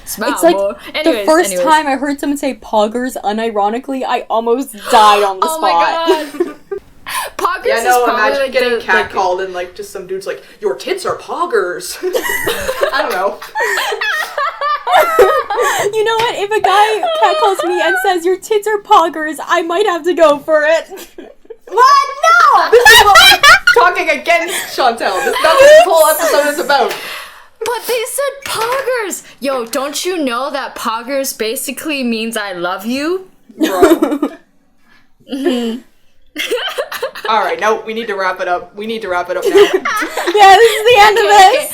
Smile it's like more. the first time I heard someone say poggers unironically, I almost died on the spot. Oh my god. Poggers yeah, no, is probably imagine like getting catcalled and like just some dude's like, your tits are poggers. I don't know. You know what? If a guy catcalls me and says your tits are poggers, I might have to go for it. What? No! This is what we're talking against, Chantel. That's what this whole episode is about. But they said poggers! Yo, don't you know that poggers basically means I love you? Bro. Alright, no, we need to wrap it up. We need to wrap it up now. Yeah, this is the end of this.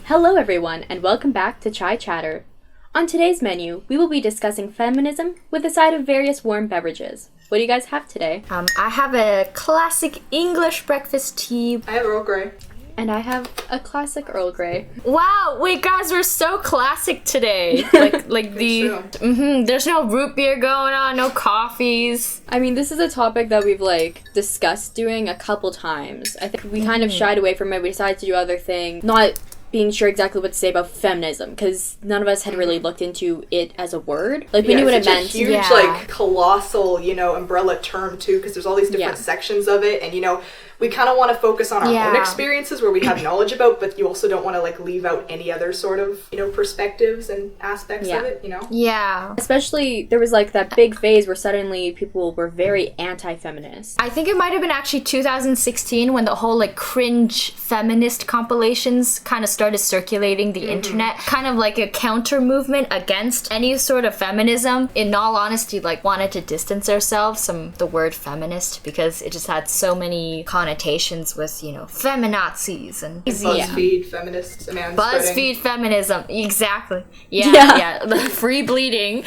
Hello everyone, and welcome back to Chai Chatter. On today's menu, we will be discussing feminism with a side of various warm beverages. What do you guys have today? I have a classic English breakfast tea. I have Earl Grey. And I have a classic Earl Grey. Wow, wait guys, we're so classic today. Like there's no root beer going on, no coffees. I mean, this is a topic that we've discussed doing a couple times. I think we kind of shied away from it. We decided to do other things, not being sure exactly what to say about feminism, because none of us had really looked into it as a word. We knew what it meant. It's a huge, colossal, umbrella term, too, because there's all these different sections of it, and, we kind of want to focus on our own experiences where we have knowledge about, but you also don't want to, leave out any other sort of, perspectives and aspects of it, Yeah. Especially, there was, that big phase where suddenly people were very anti-feminist. I think it might have been actually 2016 when the whole, cringe feminist compilations kind of started circulating the internet. Kind of like a counter movement against any sort of feminism. In all honesty, wanted to distance ourselves from the word feminist because it just had so many connotations with, feminazis and BuzzFeed feminists, BuzzFeed feminism, exactly. Yeah, the free bleeding.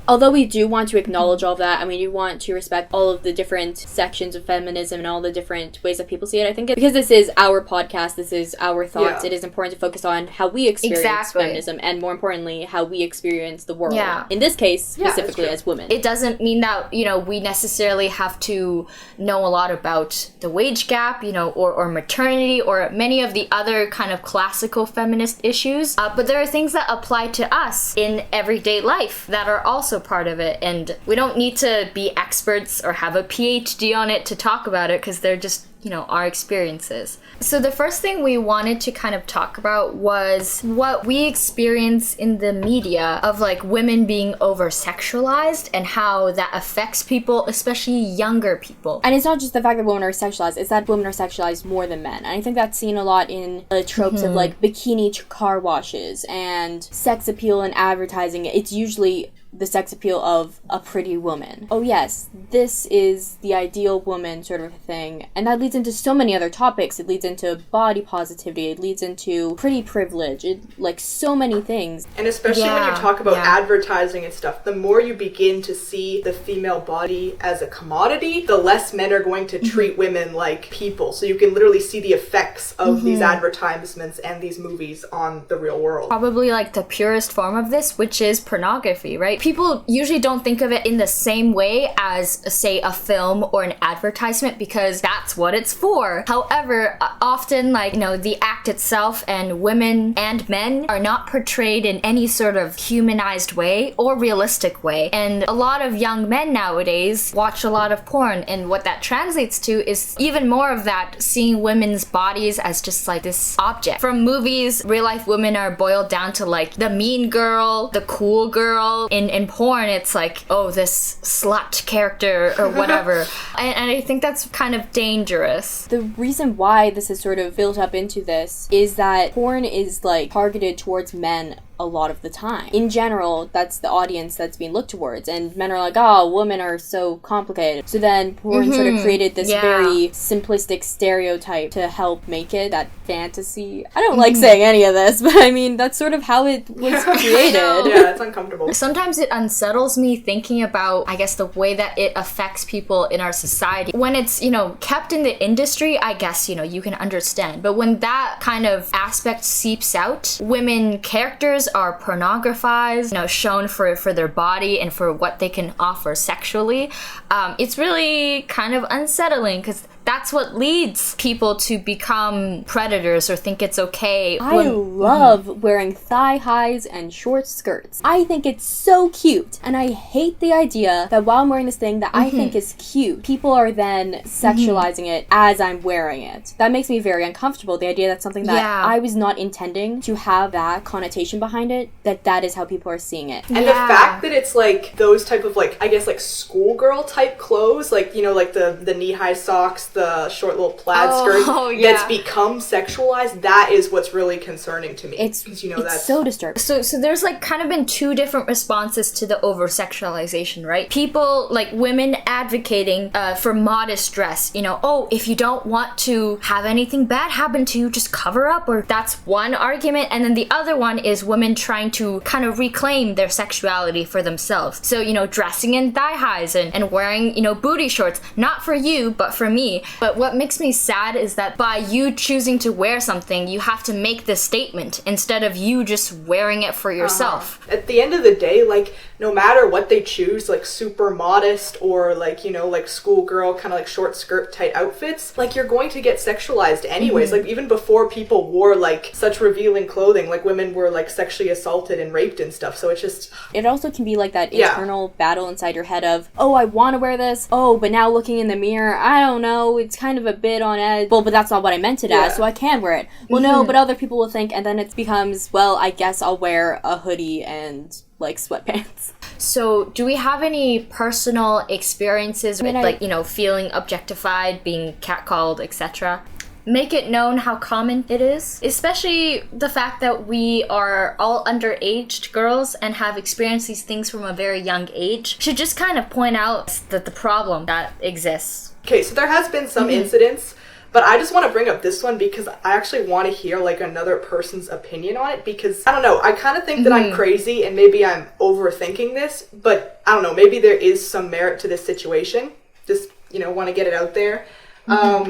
Although we do want to acknowledge all of that, and we do want to respect all of the different sections of feminism and all the different ways that people see it, I think because this is our podcast, this is our thoughts, it is important to focus on how we experience feminism, and more importantly, how we experience the world. Yeah. In this case, specifically as women. It doesn't mean that, we necessarily have to know a lot about the wage gap, or maternity, or many of the other kind of classical feminist issues, but there are things that apply to us in everyday life that are also part of it, and we don't need to be experts or have a PhD on it to talk about it because they're just our experiences. So the first thing we wanted to kind of talk about was what we experience in the media of women being over-sexualized and how that affects people, especially younger people. And it's not just the fact that women are sexualized, it's that women are sexualized more than men. And I think that's seen a lot in the tropes of bikini car washes and sex appeal in advertising. It's usually the sex appeal of a pretty woman. Oh yes, this is the ideal woman sort of thing. And that leads into so many other topics. It leads into body positivity. It leads into pretty privilege. So many things. And especially when you talk about advertising and stuff, the more you begin to see the female body as a commodity, the less men are going to treat women like people. So you can literally see the effects of these advertisements and these movies on the real world. Probably the purest form of this, which is pornography, right? People usually don't think of it in the same way as, say, a film or an advertisement because that's what it's for. However, often, the act itself and women and men are not portrayed in any sort of humanized way or realistic way. And a lot of young men nowadays watch a lot of porn, and what that translates to is even more of that, seeing women's bodies as just this object. From movies, real-life women are boiled down to the mean girl, the cool girl. In porn, it's this slut character or whatever. and I think that's kind of dangerous. The reason why this has sort of built up into this is that porn is targeted towards men a lot of the time. In general, that's the audience that's being looked towards, and men are oh, women are so complicated. So then porn sort of created this very simplistic stereotype to help make it that fantasy. I don't like saying any of this, but I mean, that's sort of how it was created. Yeah, it's uncomfortable. Sometimes it unsettles me thinking about, I guess, the way that it affects people in our society. When it's, kept in the industry, I guess, you can understand. But when that kind of aspect seeps out, women characters others are pornographized, shown for their body and for what they can offer sexually, it's really kind of unsettling because that's what leads people to become predators or think it's okay. I love wearing thigh highs and short skirts. I think it's so cute. And I hate the idea that while I'm wearing this thing that I think is cute, people are then sexualizing it as I'm wearing it. That makes me very uncomfortable. The idea that something that I was not intending to have that connotation behind it, that is how people are seeing it. And the fact that it's like those type of like, I guess like schoolgirl type clothes, like, like the knee-high socks, the short little plaid skirt that's become sexualized, that is what's really concerning to me. It's that's so disturbing. So there's like kind of been two different responses to the over-sexualization, right? People, like women advocating for modest dress, if you don't want to have anything bad happen to you, just cover up, or that's one argument. And then the other one is women trying to kind of reclaim their sexuality for themselves. So, dressing in thigh highs and wearing, booty shorts, not for you, but for me. But what makes me sad is that by you choosing to wear something, you have to make this statement instead of you just wearing it for yourself. At the end of the day, like, no matter what they choose, like super modest or like, like schoolgirl kind of like short skirt tight outfits, like you're going to get sexualized anyways. Like even before people wore like such revealing clothing, like women were like sexually assaulted and raped and stuff. So it's just... It also can be like that internal battle inside your head of, oh, I want to wear this. Oh, but now looking in the mirror, I don't know, it's kind of a bit on edge. Well, but that's not what I meant it as, so I can wear it. Well, no, but other people will think, and then it becomes, well, I guess I'll wear a hoodie and like sweatpants. So do we have any personal experiences with feeling objectified, being catcalled, etc.? Make it known how common it is, especially the fact that we are all underaged girls and have experienced these things from a very young age should just kind of point out that the problem that exists. Okay, so there has been some incidents, but I just want to bring up this one because I actually want to hear like another person's opinion on it, because I don't know, I kind of think that I'm crazy and maybe I'm overthinking this, but I don't know, maybe there is some merit to this situation. Just, want to get it out there.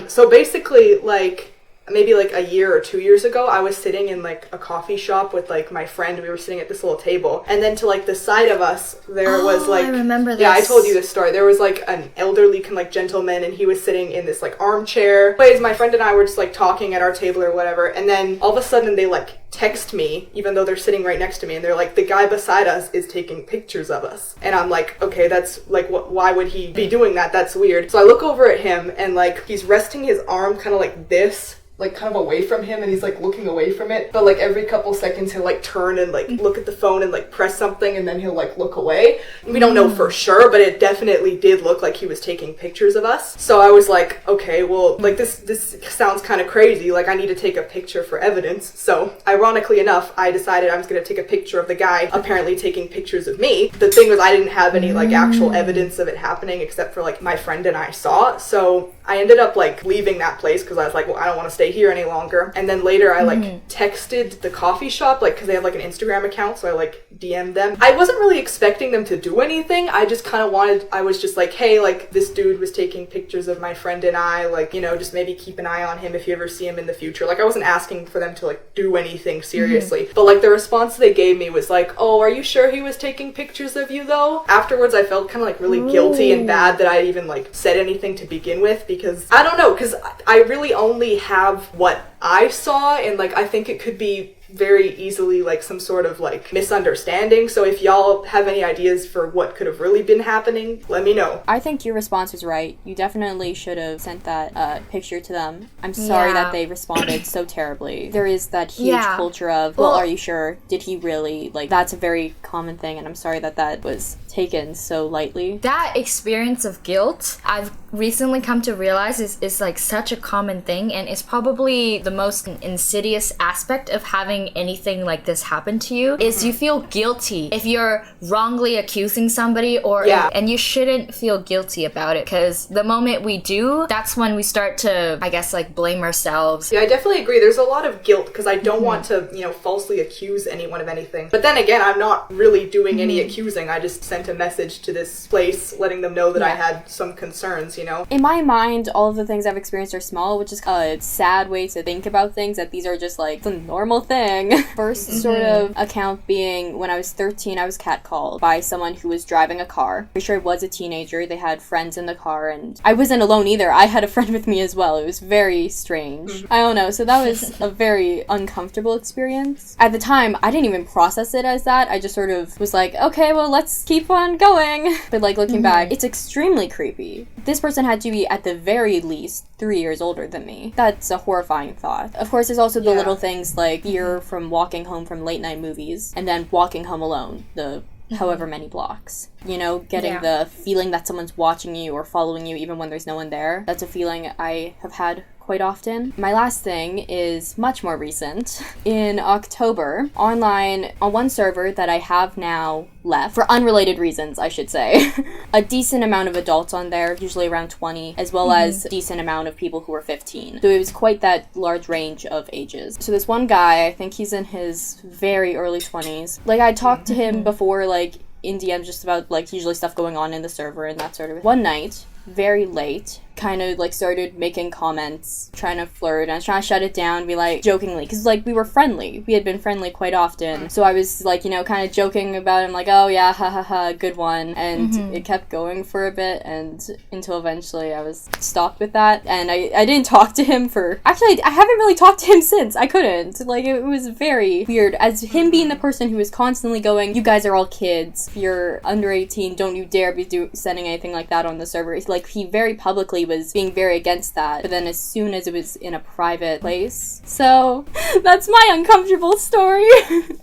So basically, like, maybe like a year or 2 years ago, I was sitting in like a coffee shop with like my friend. We were sitting at this little table, and then to like the side of us there was like, I remember this. Yeah, I told you this story. There was like an elderly kind of like gentleman, and he was sitting in this like armchair. Anyways, my friend and I were just like talking at our table or whatever, and then all of a sudden they like text me, even though they're sitting right next to me, and they're like, the guy beside us is taking pictures of us. And I'm like, okay, that's like, why would he be doing that? That's weird. So I look over at him, and like he's resting his arm kind of like this, like kind of away from him, and he's like looking away from it, but like every couple seconds he'll like turn and like look at the phone and like press something, and then he'll like look away. We don't know for sure, but it definitely did look like he was taking pictures of us. So I was like, okay, well, like this sounds kind of crazy, like I need to take a picture for evidence. So ironically enough, I decided I was going to take a picture of the guy apparently taking pictures of me. The thing was, I didn't have any like actual evidence of it happening except for like my friend and I saw it. So I ended up like leaving that place because I was like, well, I don't want to stay here any longer. And then later I like texted the coffee shop, like, because they have like an Instagram account, so I like DM'd them. I wasn't really expecting them to do anything. I just kind of I was just like, hey, like this dude was taking pictures of my friend and I, like, just maybe keep an eye on him if you ever see him in the future. Like I wasn't asking for them to like do anything seriously, but like the response they gave me was like, oh, are you sure he was taking pictures of you though? Afterwards I felt kind of like really guilty and bad that I even like said anything to begin with, because I don't know, because I really only have what I saw, and like I think it could be very easily like some sort of like misunderstanding. So if y'all have any ideas for what could have really been happening, let me know. I think your response was right. You definitely should have sent that picture to them. I'm sorry that they responded so terribly. There is that huge culture of, well, are you sure? Did he really? Like, that's a very common thing, and I'm sorry that was taken so lightly. That experience of guilt, I've recently come to realize is like such a common thing, and it's probably the most insidious aspect of having anything like this happen to you, is you feel guilty if you're wrongly accusing somebody, and you shouldn't feel guilty about it, because the moment we do, that's when we start to, I guess, like blame ourselves. Yeah, I definitely agree. There's a lot of guilt because I don't want to, falsely accuse anyone of anything. But then again, I'm not really doing any accusing. I just sent a message to this place letting them know that I had some concerns, In my mind, all of the things I've experienced are small, which is a sad way to think about things, that these are just like the normal thing. thing. First sort of account being when I was 13, I was catcalled by someone who was driving a car. Pretty sure I was a teenager. They had friends in the car, and I wasn't alone either. I had a friend with me as well. It was very strange. I don't know. So that was a very uncomfortable experience. At the time, I didn't even process it as that. I just sort of was like, okay, well, let's keep on going. But like looking back, it's extremely creepy. This person had to be at the very least 3 years older than me. That's a horrifying thought. Of course, there's also the little things like fear from walking home from late night movies and then walking home alone, the however many blocks. You know, getting the feeling that someone's watching you or following you even when there's no one there. That's a feeling I have had quite often. My last thing is much more recent. In October, online, on one server that I have now left, for unrelated reasons, I should say, a decent amount of adults on there, usually around 20, as well as a decent amount of people who were 15. So it was quite that large range of ages. So this one guy, I think he's in his very early 20s. Like, I talked to him before, like, in DMs just about, like, usually stuff going on in the server and that sort of. One night, very late, kind of like started making comments, trying to flirt, and I was trying to shut it down, be like, jokingly, because like we were friendly, we had been friendly quite often, so I was like, you know, kind of joking about him, like, oh yeah, ha ha ha, good one, and it kept going for a bit, and until eventually I was stopped with that, and I didn't talk to him for, actually, I haven't really talked to him since. I couldn't, like, it was very weird, as him being the person who was constantly going, you guys are all kids, if you're under 18, don't you dare be sending anything like that on the server. Like, he very publicly was being very against that, but then as soon as it was in a private place. So that's my uncomfortable story.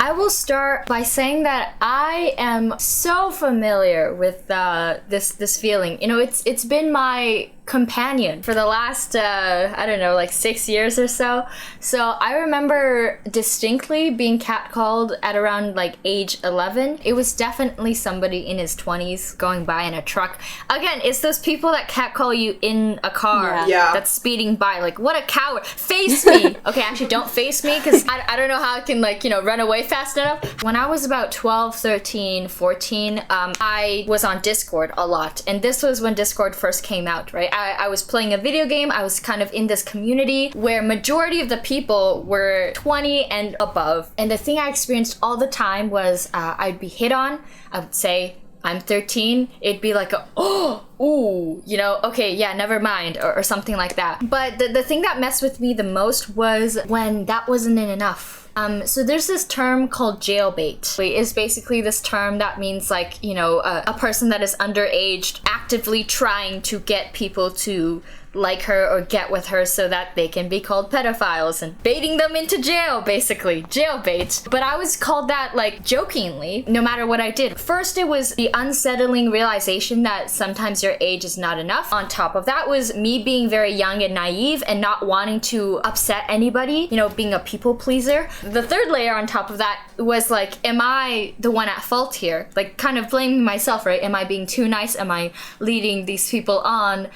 I will start by saying that I am so familiar with this feeling. You know, it's been my companion for the last I don't know, like 6 years or so. So I remember distinctly being catcalled at around like age 11. It was definitely somebody in his 20s going by in a truck. Again, it's those people that catcall you in a car that's speeding by. Like, what a coward. Face me. Okay, actually don't face me, because I don't know how I can, like, you know, run away fast enough. When I was about 12, 13, 14, I was on Discord a lot, and this was when Discord first came out, right? I was playing a video game. I was kind of in this community where majority of the people were 20 and above. And the thing I experienced all the time was I'd be hit on. I would say, I'm 13. It'd be like, ooh, you know, okay, yeah, never mind, or something like that. But the thing that messed with me the most was when that wasn't enough. So there's this term called jailbait. It's basically this term that means, like, you know, a person that is underage actively trying to get people to like her or get with her so that they can be called pedophiles and baiting them into jail, basically. Jailbait. But I was called that, like, jokingly, no matter what I did. First, it was the unsettling realization that sometimes your age is not enough. On top of that was me being very young and naive and not wanting to upset anybody, you know, being a people pleaser. The third layer on top of that was like, am I the one at fault here? Like, kind of blaming myself, right? Am I being too nice? Am I leading these people on?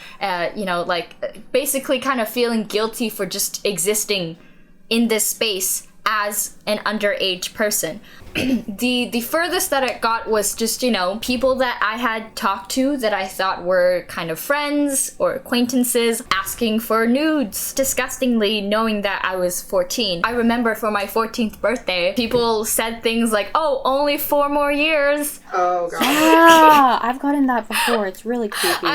You know, like, basically kind of feeling guilty for just existing in this space as an underage person. The furthest that it got was just, you know, people that I had talked to that I thought were kind of friends or acquaintances asking for nudes, disgustingly, knowing that I was 14. I remember for my 14th birthday, people said things like, oh, only 4 more years. Oh, God. Yeah, I've gotten that before. It's really creepy.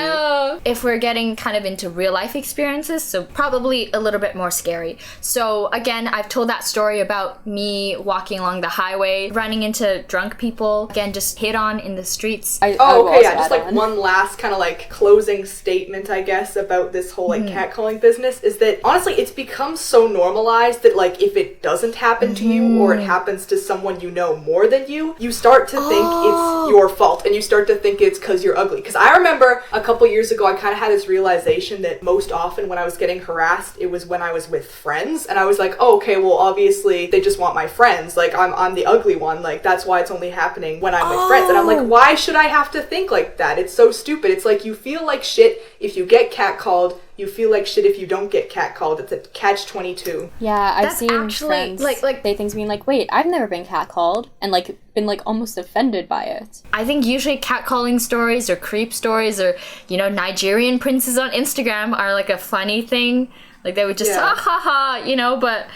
If we're getting kind of into real life experiences, so probably a little bit more scary. So again, I've told that story about me walking along the highway, running into drunk people, again, just hit on in the streets. Just like one last kind of like closing statement, I guess, about this whole like catcalling business is that honestly it's become so normalized that like if it doesn't happen to you or it happens to someone you know more than you start to think it's your fault and you start to think it's because you're ugly. Because I remember a couple years ago I kind of had this realization that most often when I was getting harassed it was when I was with friends, and I was like, oh, okay, well obviously they just want my friends, like I'm the ugly one, like that's why it's only happening when I'm with friends. And I'm like, why should I have to think like that? It's so stupid. It's like you feel like shit if you get catcalled, you feel like shit if you don't get catcalled. It's a catch-22. Yeah, I've That's seen actually, friends like say things being like, wait, I've never been catcalled, and like been like almost offended by it. I think usually catcalling stories or creep stories or, you know, Nigerian princes on Instagram are like a funny thing. Like they would just ha ha ha, you know, but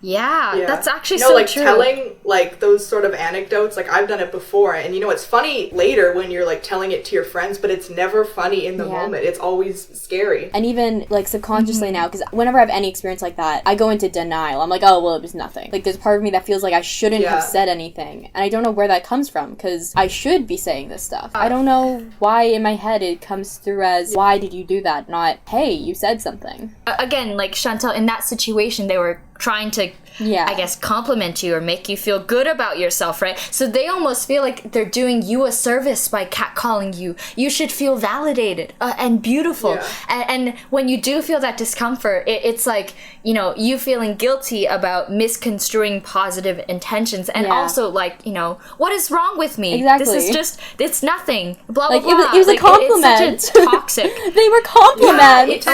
Yeah, that's actually you know, so like true. telling like those sort of anecdotes, like I've done it before, and you know it's funny later when you're like telling it to your friends, but it's never funny in the moment. It's always scary. And even like subconsciously now, because whenever I have any experience like that, I go into denial. I'm like, oh well, it was nothing. Like there's part of me that feels like I shouldn't have said anything, and I don't know where that comes from, because I should be saying this stuff. I don't know why in my head it comes through as, why did you do that, not, hey, you said something. Again, like Chantal, in that situation, they were trying to, I guess, compliment you or make you feel good about yourself, right? So they almost feel like they're doing you a service by catcalling you. You should feel validated and beautiful. And when you do feel that discomfort, it's like, you know, you feeling guilty about misconstruing positive intentions, and also like, you know, what is wrong with me? Exactly. This is just, it's nothing. Blah, like, blah, blah. It was a compliment. It's such a toxic. They were compliments.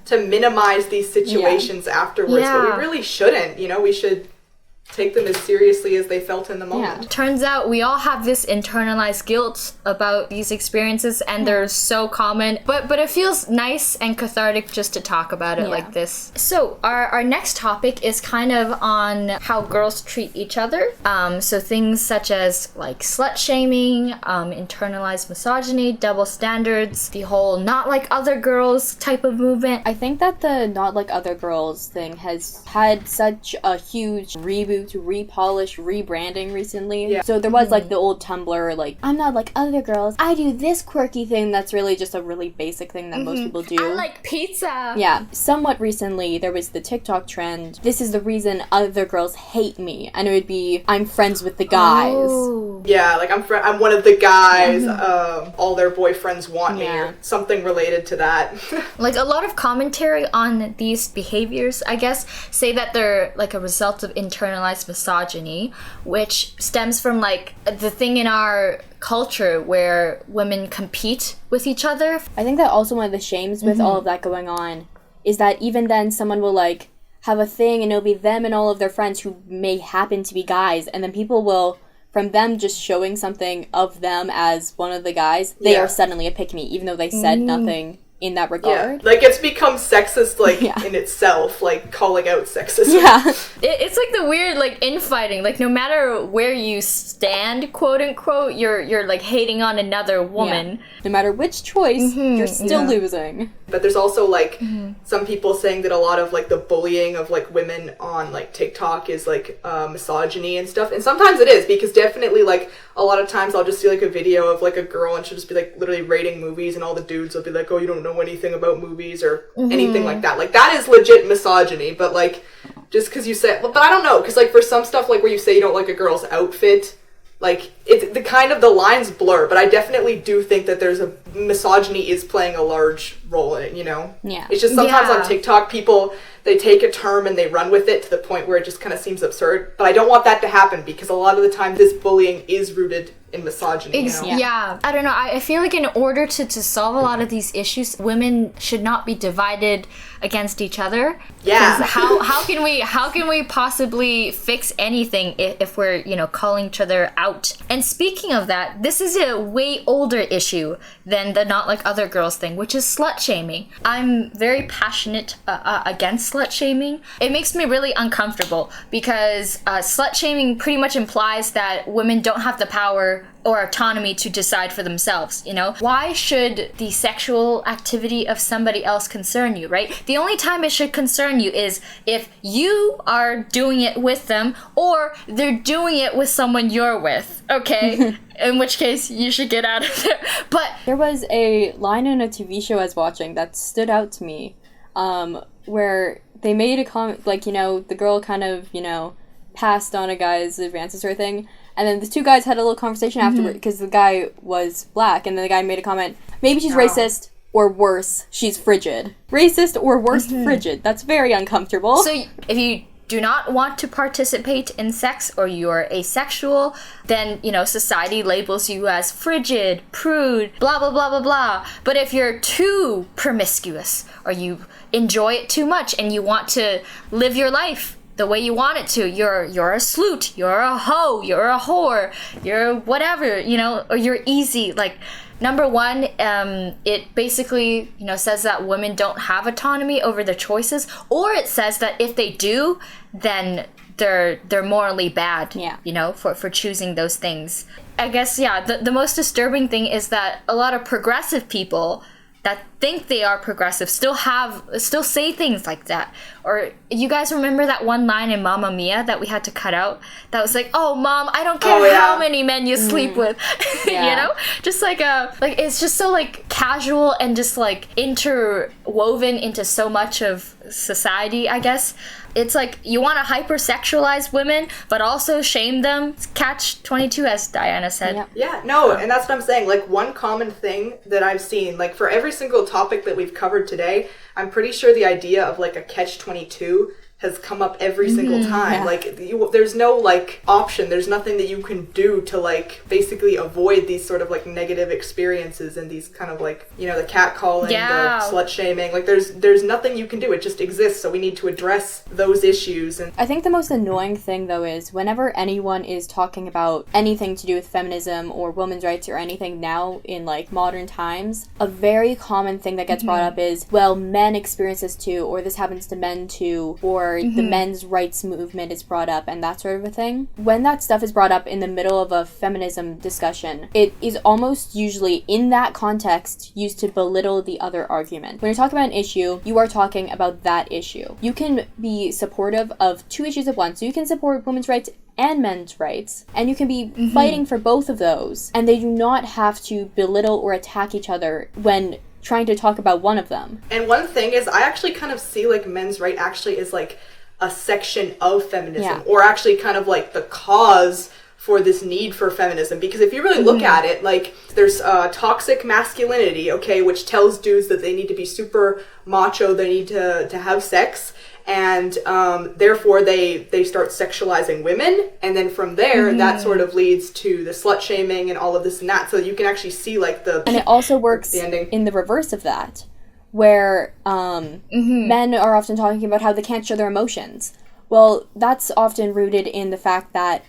To minimize these situations afterwards, but we really shouldn't. You know, we should take them as seriously as they felt in the moment. Turns out we all have this internalized guilt about these experiences, and they're so common, but it feels nice and cathartic just to talk about it like this. So our next topic is kind of on how girls treat each other. So things such as like slut shaming, internalized misogyny, double standards, the whole not like other girls type of movement. I think that the not like other girls thing has had such a huge reboot, repolish, rebranding recently. So there was like the old Tumblr, like, I'm not like other girls, I do this quirky thing that's really just a really basic thing that most people do. I like pizza. Yeah. Somewhat recently, there was the TikTok trend, this is the reason other girls hate me. And it would be, I'm friends with the guys. Oh. Yeah, like I'm one of the guys, all their boyfriends want me, or something related to that. Like a lot of commentary on these behaviors, I guess, say that they're like a result of internalized misogyny, which stems from like the thing in our culture where women compete with each other. I think that also one of the shames with all of that going on is that even then someone will like have a thing and it'll be them and all of their friends who may happen to be guys, and then people will, from them just showing something of them as one of the guys, they are suddenly a pick-me, even though they said nothing in that regard. Like it's become sexist, like in itself, like calling out sexism. It's like the weird like infighting, like no matter where you stand, quote unquote, you're like hating on another woman. No matter which choice, you're still losing. But there's also like some people saying that a lot of like the bullying of like women on like TikTok is like misogyny and stuff, and sometimes it is, because definitely like a lot of times I'll just see like a video of like a girl and she'll just be like literally rating movies, and all the dudes will be like, oh, you don't know anything about movies or anything like that. Like that is legit misogyny, but like just because you say, but I don't know, because like for some stuff like where you say you don't like a girl's outfit, like it's the kind of the lines blur, but I definitely do think that there's a misogyny is playing a large role in it, you know? It's just sometimes on TikTok people, they take a term and they run with it to the point where it just kind of seems absurd, but I don't want that to happen, because a lot of the time this bullying is rooted in misogyny, you know? I don't know, I feel like in order to solve a lot of these issues, women should not be divided against each other. How can we possibly fix anything if we're, you know, calling each other out? And speaking of that, this is a way older issue than the not like other girls thing, which is slut shaming. I'm very passionate against slut shaming. It makes me really uncomfortable, because slut shaming pretty much implies that women don't have the power or autonomy to decide for themselves, you know? Why should the sexual activity of somebody else concern you, right? The only time it should concern you is if you are doing it with them, or they're doing it with someone you're with, okay? In which case, you should get out of there. But there was a line in a TV show I was watching that stood out to me, where they made a comment, like, you know, the girl kind of, you know, passed on a guy's advances sort of thing, and then the two guys had a little conversation afterward, because the guy was black, and then the guy made a comment, maybe she's racist, or worse, she's frigid. Racist or worse, frigid. That's very uncomfortable. So if you do not want to participate in sex, or you're asexual, then, you know, society labels you as frigid, prude, blah, blah, blah, blah, blah. But if you're too promiscuous, or you enjoy it too much, and you want to live your life the way you want it to. You're a slut, you're a hoe, you're a whore, you're whatever, you know, or you're easy. Like, number one, it basically, you know, says that women don't have autonomy over their choices, or it says that if they do, then they're morally bad, you know, for choosing those things. I guess, the most disturbing thing is that a lot of progressive people that think they are progressive still say things like that. Or you guys remember that one line in Mamma Mia that we had to cut out? That was like, "Oh, mom, I don't care how many men you sleep with." You know? Just like it's just so like casual and just like interwoven into so much of society, I guess. It's like you want to hypersexualize women, but also shame them. It's catch-22, as Diana said. Yeah, no, and that's what I'm saying. Like, one common thing that I've seen, like, for every single topic that we've covered today, I'm pretty sure the idea of, like, a catch-22 has come up every single time. Like, there's no, like, option. There's nothing that you can do to, like, basically avoid these sort of, like, negative experiences and these kind of, like, you know, the catcalling, the slut-shaming. Like, there's nothing you can do. It just exists, so we need to address those issues. And I think the most annoying thing, though, is whenever anyone is talking about anything to do with feminism or women's rights or anything now in, like, modern times, a very common thing that gets brought up is, well, men experience this too, or this happens to men too, or the men's rights movement is brought up and that sort of a thing. When that stuff is brought up in the middle of a feminism discussion, it is almost usually in that context used to belittle the other argument. When you're talking about an issue, you are talking about that issue. You can be supportive of two issues at once. So you can support women's rights and men's rights, and you can be fighting for both of those, and they do not have to belittle or attack each other when trying to talk about one of them. And one thing is, I actually kind of see, like, men's right actually is, like, a section of feminism, or actually kind of, like, the cause for this need for feminism. Because if you really look at it, like, there's toxic masculinity, okay, which tells dudes that they need to be super macho, they need to have sex, and therefore they start sexualizing women, and then from there that sort of leads to the slut shaming and all of this and that. So you can actually see, like, and it also works in the reverse of that, where men are often talking about how they can't show their emotions. Well, that's often rooted in the fact that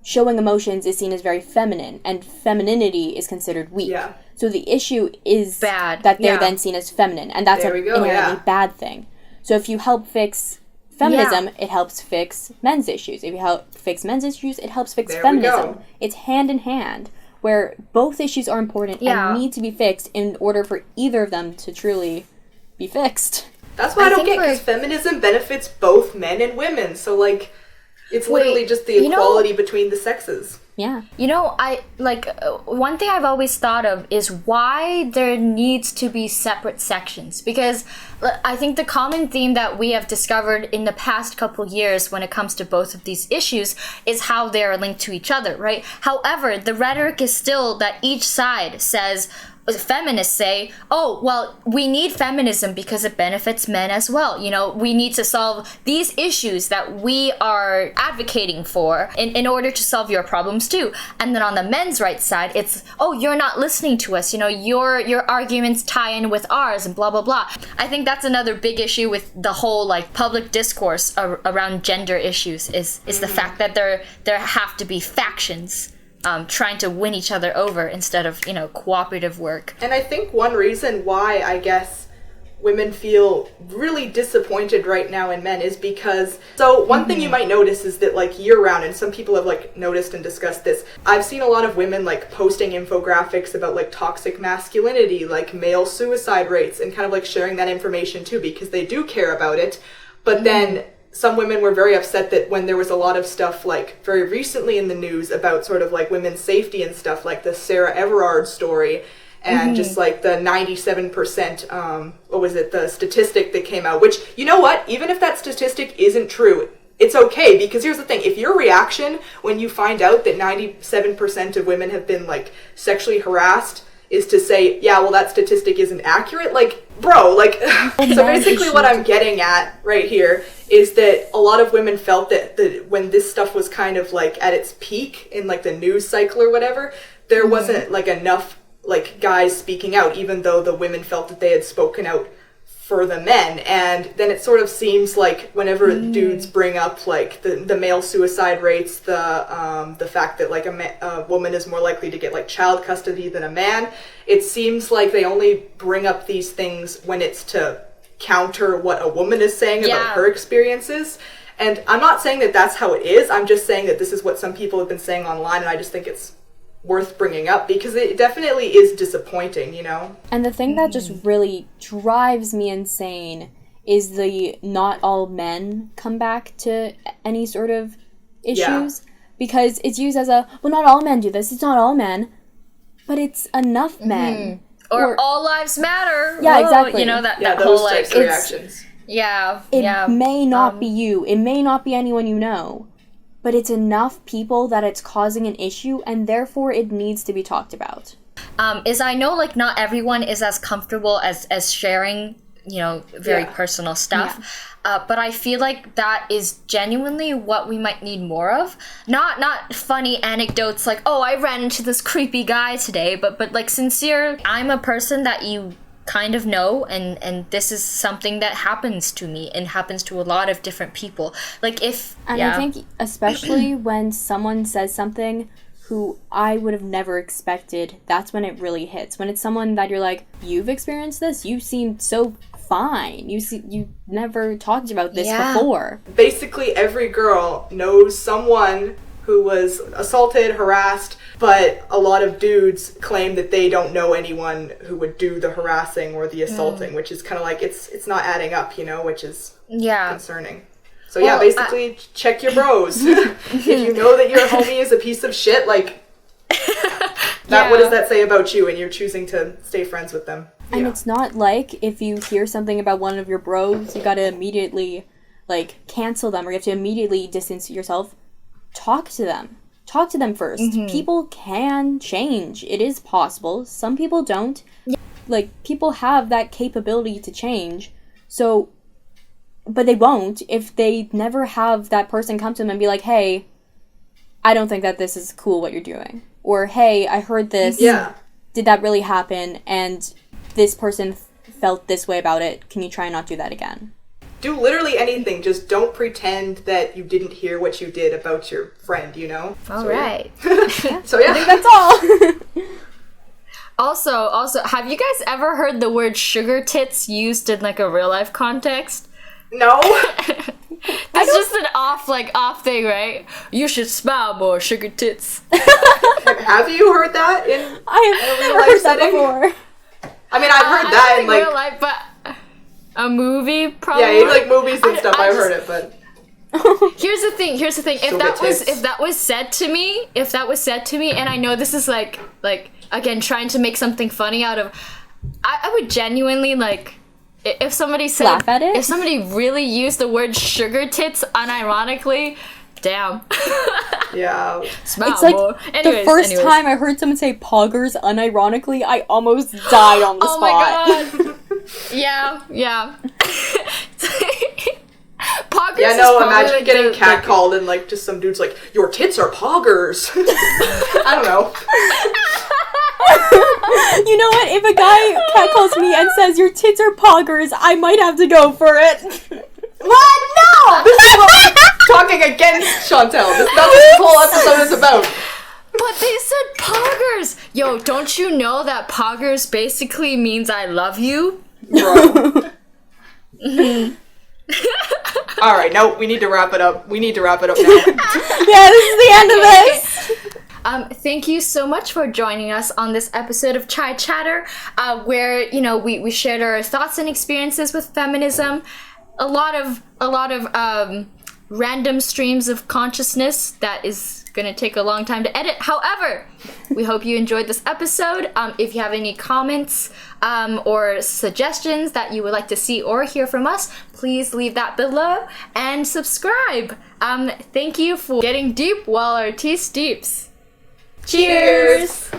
showing emotions is seen as very feminine, and femininity is considered weak. So the issue is bad, that they're then seen as feminine, and that's an inherently bad thing. So if you help fix feminism, it helps fix men's issues. If you help fix men's issues, it helps fix feminism. It's hand in hand, where both issues are important and need to be fixed in order for either of them to truly be fixed. That's what I don't get, because feminism benefits both men and women. So, like, it's literally just the equality between the sexes. Yeah. You know, one thing I've always thought of is why there needs to be separate sections. Because I think the common theme that we have discovered in the past couple years when it comes to both of these issues is how they are linked to each other, right? However, the rhetoric is still that each side says, feminists say, oh, well, we need feminism because it benefits men as well. You know, we need to solve these issues that we are advocating for in order to solve your problems too. And then on the men's rights side, it's, oh, you're not listening to us. You know, your arguments tie in with ours and blah, blah, blah. I think that's another big issue with the whole, like, public discourse around gender issues is the fact that there have to be factions trying to win each other over instead of, you know, cooperative work. And I think one reason why, I guess, women feel really disappointed right now in men is because, so one thing you might notice is that, like, year-round, and some people have, like, noticed and discussed this, I've seen a lot of women, like, posting infographics about, like, toxic masculinity, like male suicide rates, and kind of, like, sharing that information too, because they do care about it. But then some women were very upset that when there was a lot of stuff, like, very recently in the news about sort of, like, women's safety and stuff, like the Sarah Everard story, and just, like, the 97%, what was it, the statistic that came out, which, you know what, even if that statistic isn't true, it's okay, because here's the thing, if your reaction when you find out that 97% of women have been, like, sexually harassed is to say, yeah, well, that statistic isn't accurate, like, bro, like, so basically what I'm getting at right here is that a lot of women felt that when this stuff was kind of, like, at its peak in, like, the news cycle or whatever, there wasn't, like, enough, like, guys speaking out, even though the women felt that they had spoken out for the men. And then it sort of seems like whenever dudes bring up like the male suicide rates, the fact that like a woman is more likely to get like child custody than a man, it seems like they only bring up these things when it's to counter what a woman is saying about her experiences. And I'm not saying that that's how it is. I'm just saying that this is what some people have been saying online, and I just think it's worth bringing up because it definitely is disappointing, you know? And the thing that just really drives me insane is the not all men come back to any sort of issues. Because it's used as a, well, not all men do this, it's not all men, but it's enough men. Or all lives matter. Yeah, exactly. You know, that those whole, types like, of reactions. It may not be you, it may not be anyone you know, but it's enough people that it's causing an issue, and therefore it needs to be talked about. Is I know, like, not everyone is as comfortable as sharing, you know, very personal stuff. But I feel like that is genuinely what we might need more of. Not funny anecdotes like, oh, I ran into this creepy guy today, but like sincere, I'm a person that you kind of know, and this is something that happens to me and happens to a lot of different people. Like if I think especially when someone says something who I would have never expected, that's when it really hits. When it's someone that you're like, you've experienced this, you seem so fine, you never talked about this before. Basically every girl knows someone who was assaulted, harassed, but a lot of dudes claim that they don't know anyone who would do the harassing or the assaulting, which is kind of like, it's not adding up, you know, which is concerning. So basically, check your bros. If you know that your homie is a piece of shit, like, what does that say about you, and you're choosing to stay friends with them? And it's not like if you hear something about one of your bros, you gotta immediately, like, cancel them, or you have to immediately distance yourself. Talk to them. Talk to them first. People can change. It is possible. Some people don't. Like, people have that capability to change. So, but they won't if they never have that person come to them and be like, hey, I don't think that this is cool what you're doing. Or, hey, I heard this. Did that really happen? And this person felt this way about it. Can you try and not do that again? Do literally anything. Just don't pretend that you didn't hear what you did about your friend, you know? All right. So yeah. I think that's all. Also, have you guys ever heard the word sugar tits used in like a real life context? No. It's just an off thing, right? You should smile more, sugar tits. Have you heard that in I have never heard that before. I mean, I've heard that in like real life, but a movie, probably. Yeah, in like movies and stuff. I've heard it, but here's the thing. If that was said to me, and I know this is like again trying to make something funny out of, I would genuinely like. If somebody said, laugh at it? If somebody really used the word sugar tits unironically, damn. Yeah. Smile it's like more. The first time I heard someone say poggers unironically, I almost died on the spot. Oh my god. Yeah. Poggers. Yeah, no, imagine like getting catcalled and like just some dude's like, your tits are poggers. I don't know. You know what? If a guy catcalls me and says your tits are poggers, I might have to go for it. What? No! This is what we're talking against, Chantel. That's what this whole episode is about. But they said poggers. Yo, don't you know that poggers basically means I love you? Bro. Alright, no, we need to wrap it up. We need to wrap it up now. Yeah, this is the end of this. Thank you so much for joining us on this episode of Chai Chatter, where, you know, we shared our thoughts and experiences with feminism. A lot of random streams of consciousness that is going to take a long time to edit. However, we hope you enjoyed this episode. If you have any comments or suggestions that you would like to see or hear from us, please leave that below and subscribe. Thank you for getting deep while our tea steeps. Cheers!